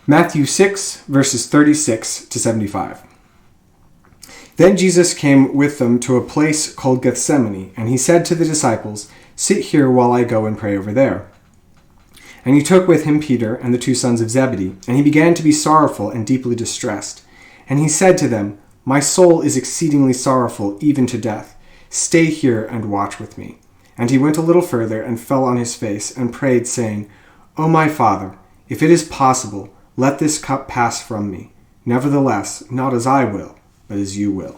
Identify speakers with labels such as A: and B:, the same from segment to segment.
A: Matthew 6, verses 36 to 75. Then Jesus came with them to a place called Gethsemane, and he said to the disciples, "Sit here while I go and pray over there." And he took with him Peter and the two sons of Zebedee, and he began to be sorrowful and deeply distressed. And he said to them, "My soul is exceedingly sorrowful, even to death. Stay here and watch with me." And he went a little further and fell on his face and prayed, saying, "O my Father, if it is possible, let this cup pass from me. Nevertheless, not as I will, but as you will."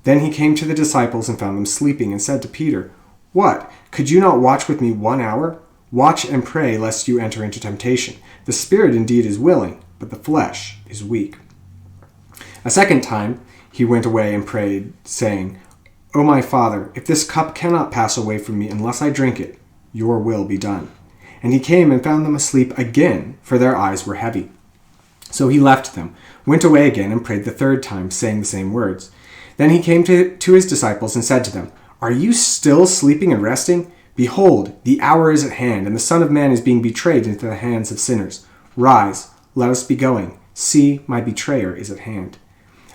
A: Then he came to the disciples and found them sleeping, and said to Peter, "What? Could you not watch with me 1 hour? Watch and pray, lest you enter into temptation. The spirit indeed is willing, but the flesh is weak." A second time he went away and prayed, saying, "O my Father, if this cup cannot pass away from me unless I drink it, your will be done." And he came and found them asleep again, for their eyes were heavy. So he left them, went away again, and prayed the third time, saying the same words. Then he came to his disciples and said to them, "Are you still sleeping and resting? Behold, the hour is at hand, and the Son of Man is being betrayed into the hands of sinners. Rise, let us be going. See, my betrayer is at hand."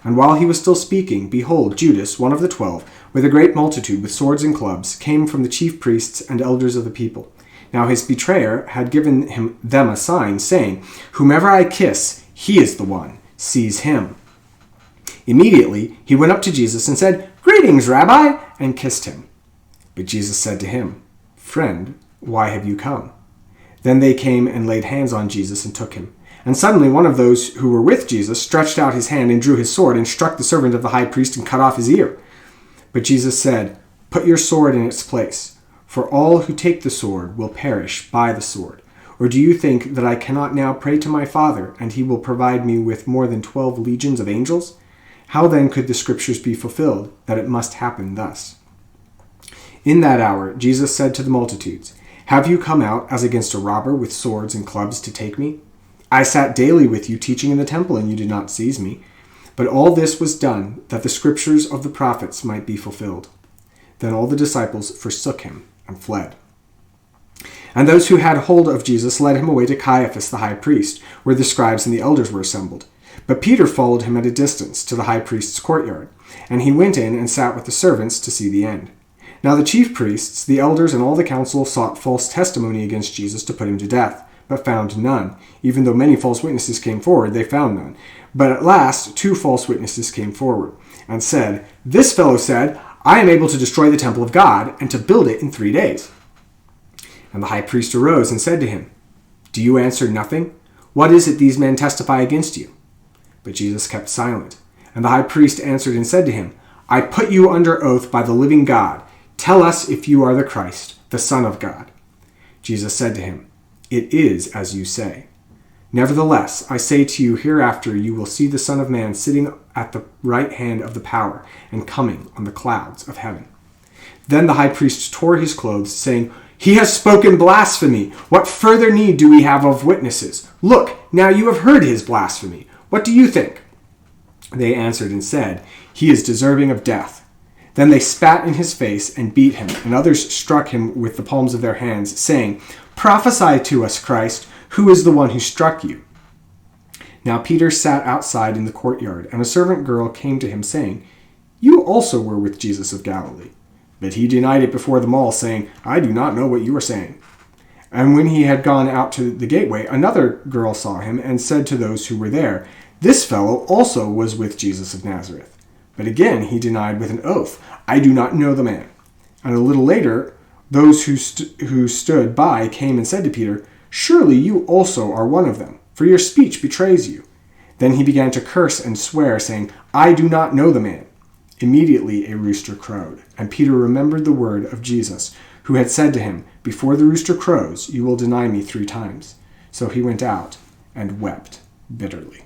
A: And while he was still speaking, behold, Judas, one of the 12, with a great multitude with swords and clubs, came from the chief priests and elders of the people. Now his betrayer had given them a sign, saying, "Whomever I kiss, he is the one. Seize him." Immediately he went up to Jesus and said, "Greetings, Rabbi," and kissed him. But Jesus said to him, "Friend, why have you come?" Then they came and laid hands on Jesus and took him. And suddenly one of those who were with Jesus stretched out his hand and drew his sword and struck the servant of the high priest and cut off his ear. But Jesus said, "Put your sword in its place, for all who take the sword will perish by the sword. Or do you think that I cannot now pray to my Father, and he will provide me with more than 12 legions of angels? How then could the scriptures be fulfilled, that it must happen thus?" In that hour Jesus said to the multitudes, "Have you come out as against a robber with swords and clubs to take me? I sat daily with you teaching in the temple, and you did not seize me. But all this was done, that the scriptures of the prophets might be fulfilled." Then all the disciples forsook him and fled. And those who had hold of Jesus led him away to Caiaphas the high priest, where the scribes and the elders were assembled. But Peter followed him at a distance to the high priest's courtyard, and he went in and sat with the servants to see the end. Now the chief priests, the elders, and all the council sought false testimony against Jesus to put him to death, but found none. Even though many false witnesses came forward, they found none. But at last 2 false witnesses came forward, and said, "This fellow said, 'I am able to destroy the temple of God, and to build it in 3 days.'" And the high priest arose and said to him, "Do you answer nothing? What is it these men testify against you?" But Jesus kept silent. And the high priest answered and said to him, "I put you under oath by the living God. Tell us if you are the Christ, the Son of God." Jesus said to him, "It is as you say. Nevertheless, I say to you, hereafter you will see the Son of Man sitting at the right hand of the power and coming on the clouds of heaven." Then the high priest tore his clothes, saying, "He has spoken blasphemy. What further need do we have of witnesses? Look, now you have heard his blasphemy. What do you think?" They answered and said, "He is deserving of death." Then they spat in his face and beat him, and others struck him with the palms of their hands, saying, "Prophesy to us, Christ. Who is the one who struck you?" Now Peter sat outside in the courtyard, and a servant girl came to him, saying, "You also were with Jesus of Galilee." But he denied it before them all, saying, "I do not know what you are saying." And when he had gone out to the gateway, another girl saw him and said to those who were there, "This fellow also was with Jesus of Nazareth." But again he denied with an oath, "I do not know the man." And a little later, those who stood by came and said to Peter, "Surely you also are one of them, for your speech betrays you." Then he began to curse and swear, saying, "I do not know the man." Immediately a rooster crowed, and Peter remembered the word of Jesus, who had said to him, "Before the rooster crows, you will deny me 3 times." So he went out and wept bitterly.